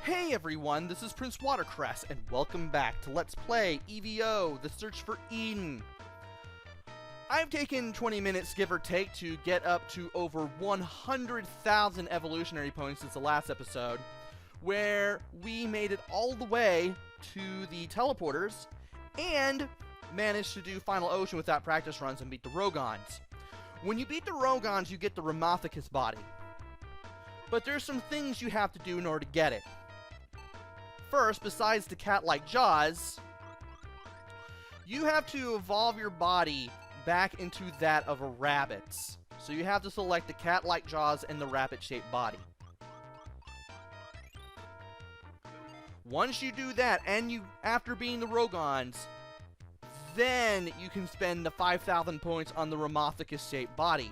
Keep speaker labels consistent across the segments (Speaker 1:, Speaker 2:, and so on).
Speaker 1: Hey everyone, this is PrinceWatercress, and welcome back to Let's Play E.V.O, The Search for Eden. I've taken 20 minutes, give or take, to get up to over 100,000 evolutionary points since the last episode, where we made it all the way to the teleporters, and managed to do Final Ocean without practice runs and beat the Rogons. When you beat the Rogons, you get the Ramothicus body. But there's some things you have to do in order to get it. First, besides the cat-like jaws, you have to evolve your body back into that of a rabbit's. So you have to select the cat-like jaws and the rabbit-shaped body. Once you do that, and after beating the Rogons, then you can spend the 5,000 points on the Ramothicus-shaped body.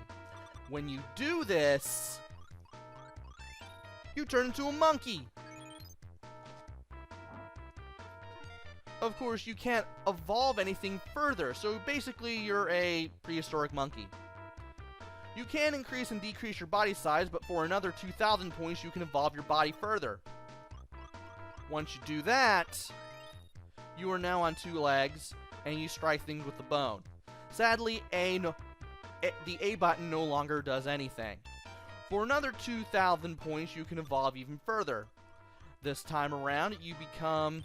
Speaker 1: When you do this, you turn into a monkey. Of course, you can't evolve anything further, so basically you're a prehistoric monkey. You can increase and decrease your body size, but for another 2,000 points you can evolve your body further. Once you do that, you are now on 2 legs, and you strike things with the bone. Sadly, the A button no longer does anything. For another 2,000 points, you can evolve even further. This time around, you become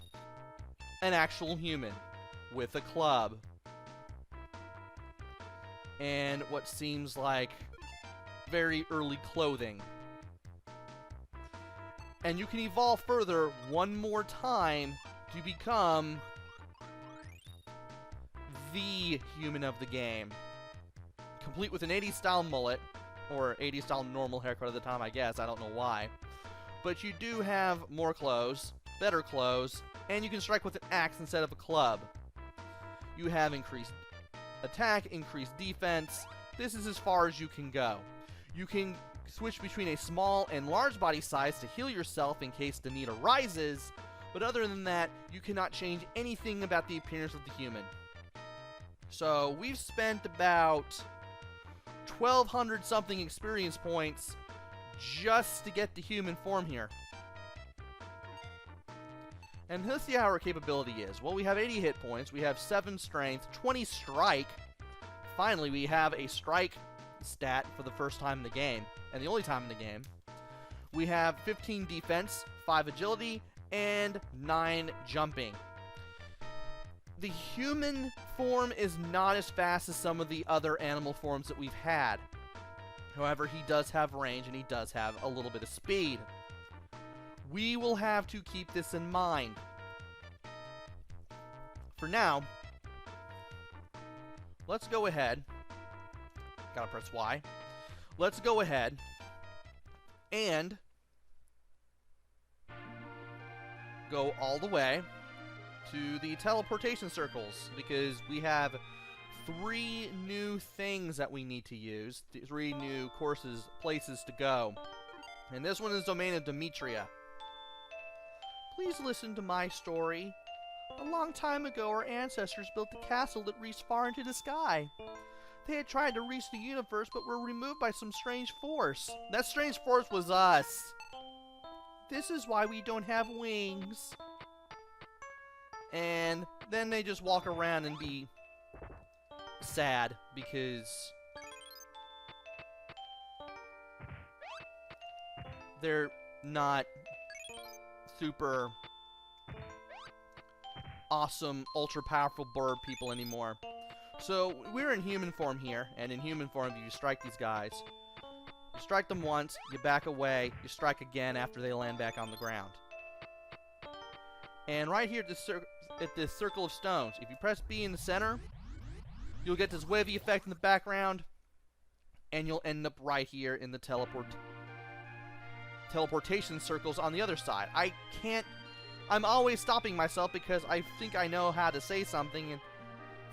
Speaker 1: an actual human with a club and what seems like very early clothing. And you can evolve further one more time to become the human of the game, complete with an 80s style mullet, or 80s style normal haircut at the time, I guess. I don't know why. But you do have more clothes, better clothes, and you can strike with an axe instead of a club. You have increased attack, increased defense. This is as far as you can go. You can switch between a small and large body size to heal yourself in case the need arises, but other than that, you cannot change anything about the appearance of the human. So we've spent about 1,200 something experience points just to get the human form here. And let's see how our capability is. Well, we have 80 hit points, we have 7 strength, 20 strike. Finally, we have a strike stat for the first time in the game, and the only time in the game. We have 15 defense, 5 agility, and 9 jumping. The human form is not as fast as some of the other animal forms that we've had. However, he does have range, and he does have a little bit of speed. We will have to keep this in mind. For now, let's go ahead. Gotta press Y. Let's go ahead and go all the way to the teleportation circles, because we have 3 new things that we need to use, 3 new places to go. And this one is Domain of Demetria. Please listen to my story. A long time ago, our ancestors built a castle that reached far into the sky. They had tried to reach the universe, but were removed by some strange force. That strange force was us. This is why we don't have wings. And then they just walk around and be sad because they're not super awesome, ultra powerful bird people anymore. So we're in human form here, and in human form you strike these guys. You strike them once, you back away, you strike again after they land back on the ground. And right here at this circle of stones, if you press B in the center, you'll get this wavy effect in the background, and you'll end up right here in the teleportation circles on the other side. I'm always stopping myself because I think I know how to say something and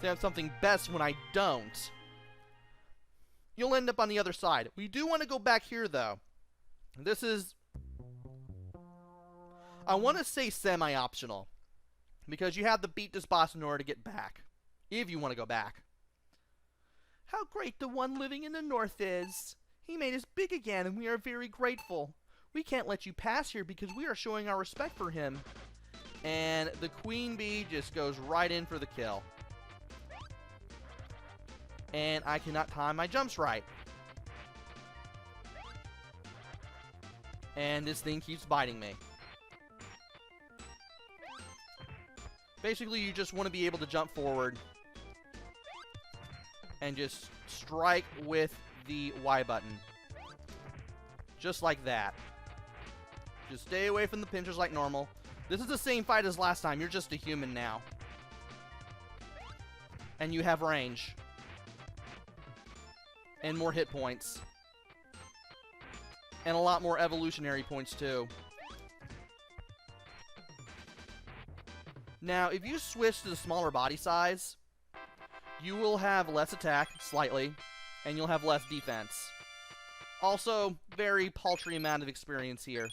Speaker 1: say something best when I don't. You'll end up on the other side. We do want to go back here though. This is, I want to say semi-optional, because you have to beat this boss in order to get back, if you want to go back. How great the one living in the north is. He made us big again, and we are very grateful. We can't let you pass here because we are showing our respect for him. And the queen bee just goes right in for the kill. And I cannot time my jumps right. And this thing keeps biting me. Basically, you just want to be able to jump forward and just strike with the Y button. Just like that. Just stay away from the pinchers like normal. This is the same fight as last time. You're just a human now. And you have range. And more hit points. And a lot more evolutionary points too. Now, if you switch to the smaller body size, you will have less attack, slightly, and you'll have less defense. Also, very paltry amount of experience here.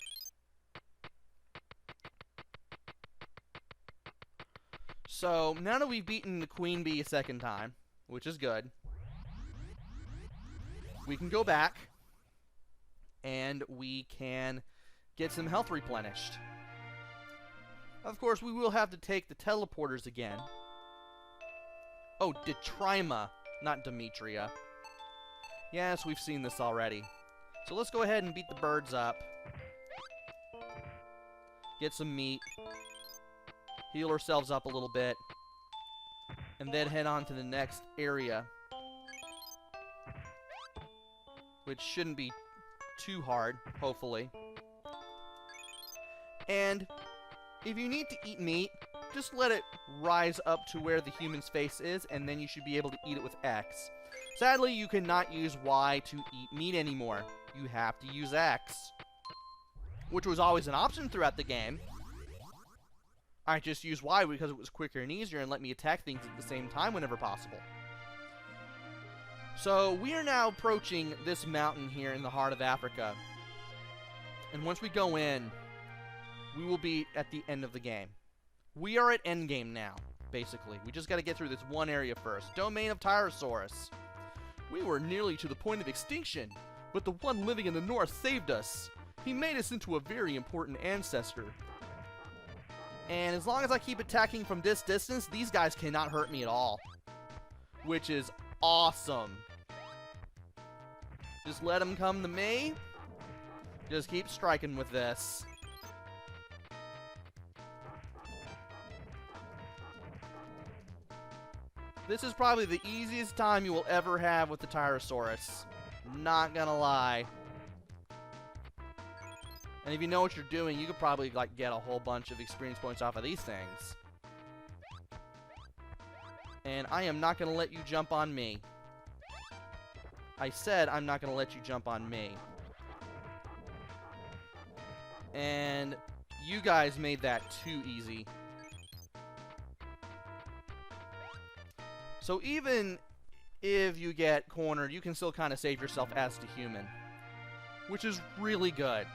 Speaker 1: So, now that we've beaten the queen bee a second time, which is good, we can go back, and we can get some health replenished. Of course, we will have to take the teleporters again. Oh, Detrima, not Demetria. Yes, we've seen this already. So let's go ahead and beat the birds up. Get some meat. Heal ourselves up a little bit. And then head on to the next area. Which shouldn't be too hard, hopefully. And if you need to eat meat, just let it rise up to where the human's face is, and then you should be able to eat it with X. Sadly, you cannot use Y to eat meat anymore. You have to use X. Which was always an option throughout the game. I just used Y because it was quicker and easier and let me attack things at the same time whenever possible. So, we are now approaching this mountain here in the heart of Africa. And once we go in, we will be at the end of the game. We are at endgame now, basically. We just got to get through this one area first. Domain of Tyrosaurs. We were nearly to the point of extinction, but the one living in the north saved us. He made us into a very important ancestor. And as long as I keep attacking from this distance, these guys cannot hurt me at all. Which is awesome. Just let them come to me. Just keep striking with this. This is probably the easiest time you will ever have with the Tyrosaurus. Not gonna lie. And if you know what you're doing, you could probably like get a whole bunch of experience points off of these things. And I am not gonna let you jump on me. I said I'm not gonna let you jump on me. And you guys made that too easy. So even if you get cornered, you can still kind of save yourself as the human. Which is really good.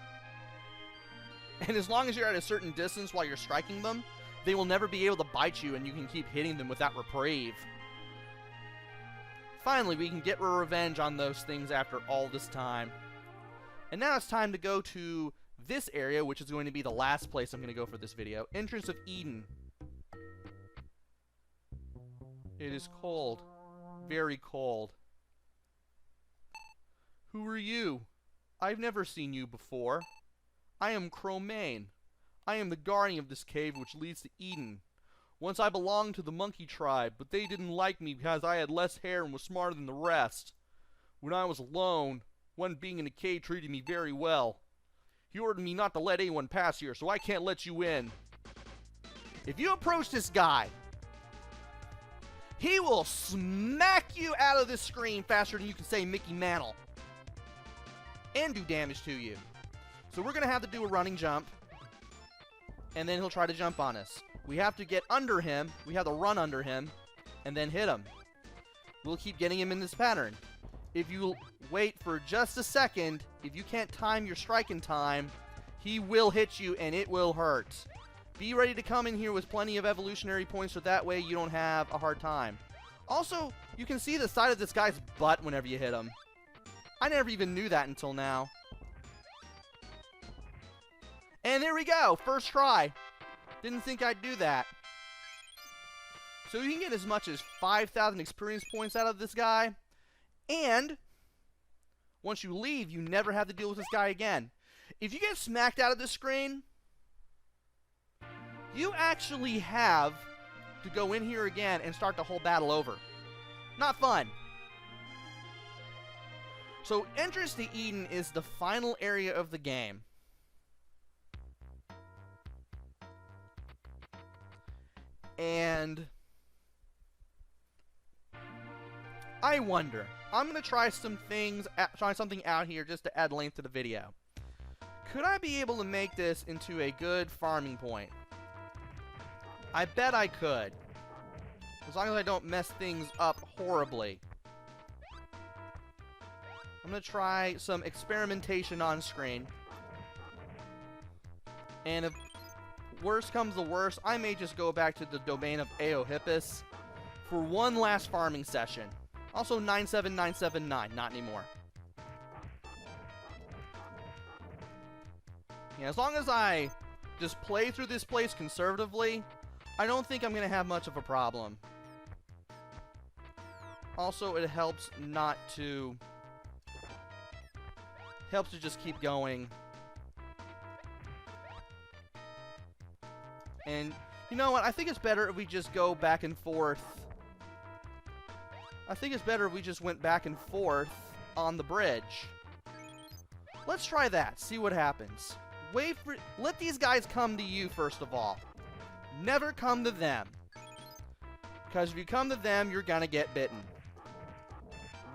Speaker 1: And as long as you're at a certain distance while you're striking them, they will never be able to bite you and you can keep hitting them without reprieve. Finally, we can get revenge on those things after all this time. And now it's time to go to this area, which is going to be the last place I'm going to go for this video. Entrance of Eden. It is cold. Very cold. Who are you? I've never seen you before. I am Cromane. I am the guardian of this cave which leads to Eden. Once I belonged to the monkey tribe, but they didn't like me because I had less hair and was smarter than the rest. When I was alone, one being in the cave treated me very well. He ordered me not to let anyone pass here, so I can't let you in. If you approach this guy, he will smack you out of this screen faster than you can say Mickey Mantle. And do damage to you. So we're going to have to do a running jump. And then he'll try to jump on us. We have to get under him. We have to run under him. And then hit him. We'll keep getting him in this pattern. If you wait for just a second, if you can't time your strike in time, he will hit you and it will hurt. Be ready to come in here with plenty of evolutionary points so that way you don't have a hard time. Also, you can see the side of this guy's butt whenever you hit him. I never even knew that until now. And there we go, first try. Didn't think I'd do that. So you can get as much as 5,000 experience points out of this guy. And once you leave, you never have to deal with this guy again. If you get smacked out of the screen, you actually have to go in here again and start the whole battle over. Not fun. So Entrance to Eden is the final area of the game. And I wonder, I'm going to try something out here just to add length to the video. Could I be able to make this into a good farming point? I bet I could. As long as I don't mess things up horribly. I'm going to try some experimentation on screen. And if worst comes to worst, I may just go back to the domain of Eohippus for one last farming session. Also 97979, not anymore. Yeah, as long as I just play through this place conservatively, I don't think I'm going to have much of a problem. Also, it helps not to... helps to just keep going. And, you know what? I think it's better if we just go back and forth. I think it's better if we just went back and forth on the bridge. Let's try that. See what happens. Wait for... let these guys come to you, first of all. Never come to them. Because if you come to them, you're gonna get bitten.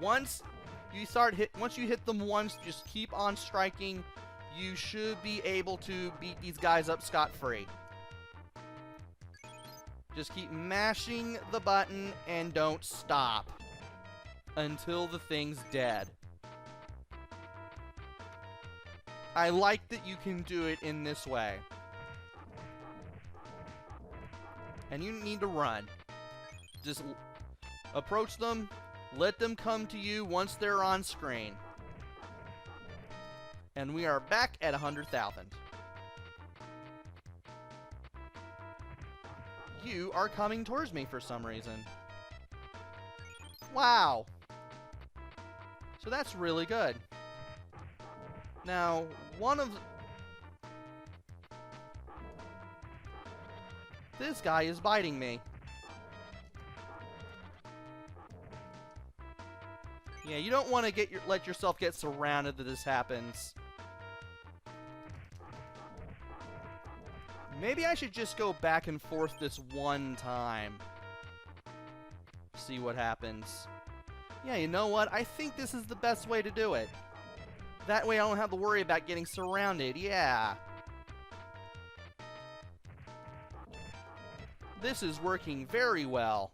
Speaker 1: Once you hit them once, just keep on striking. You should be able to beat these guys up scot-free. Just keep mashing the button and don't stop until the thing's dead. I like that you can do it in this way. And you need to run. Just approach them, let them come to you once they're on screen. And we are back at 100,000. You are coming towards me for some reason. Wow. So that's really good. Now, this guy is biting me. Yeah, you don't want to let yourself get surrounded that this happens. Maybe I should just go back and forth this one time. See what happens. Yeah, you know what? I think this is the best way to do it. That way I don't have to worry about getting surrounded. Yeah. This is working very well.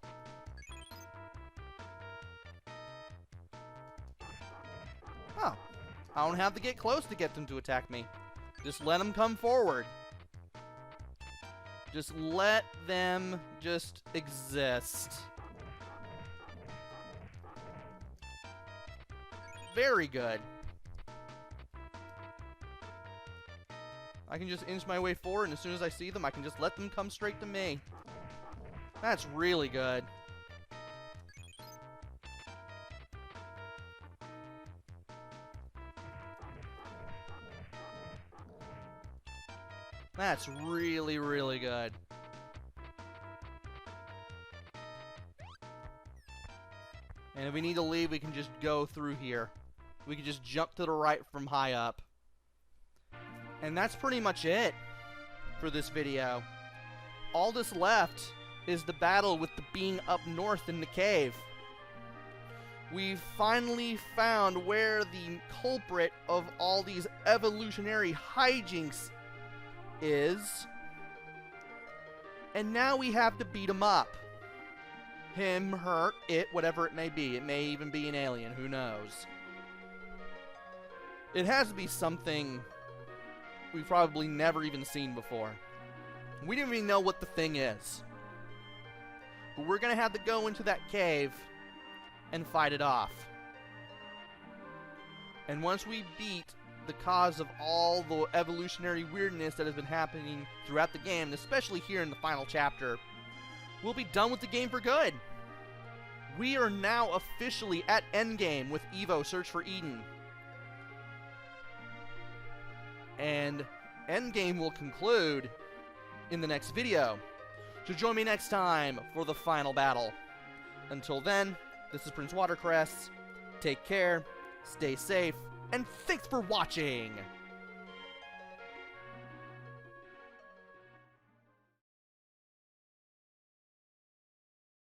Speaker 1: Oh. I don't have to get close to get them to attack me. Just let them come forward. Just let them just exist. Very good. I can just inch my way forward, and as soon as I see them, I can just let them come straight to me. That's really good. That's really, really good. And if we need to leave, we can just go through here. We can just jump to the right from high up. And that's pretty much it for this video. All that's left is the battle with the being up north in the cave. We've finally found where the culprit of all these evolutionary hijinks is. And now we have to beat him up. Him, her, it, whatever it may be. It may even be an alien, who knows. It has to be something we've probably never even seen before. We didn't even know what the thing is. But we're gonna have to go into that cave and fight it off. And once we beat the cause of all the evolutionary weirdness that has been happening throughout the game, especially here in the final chapter, we'll be done with the game for good. We are now officially at endgame with E.V.O. Search for Eden. And endgame will conclude in the next video. So join me next time for the final battle. Until then, this is PrinceWatercress. Take care, stay safe, and thanks for watching!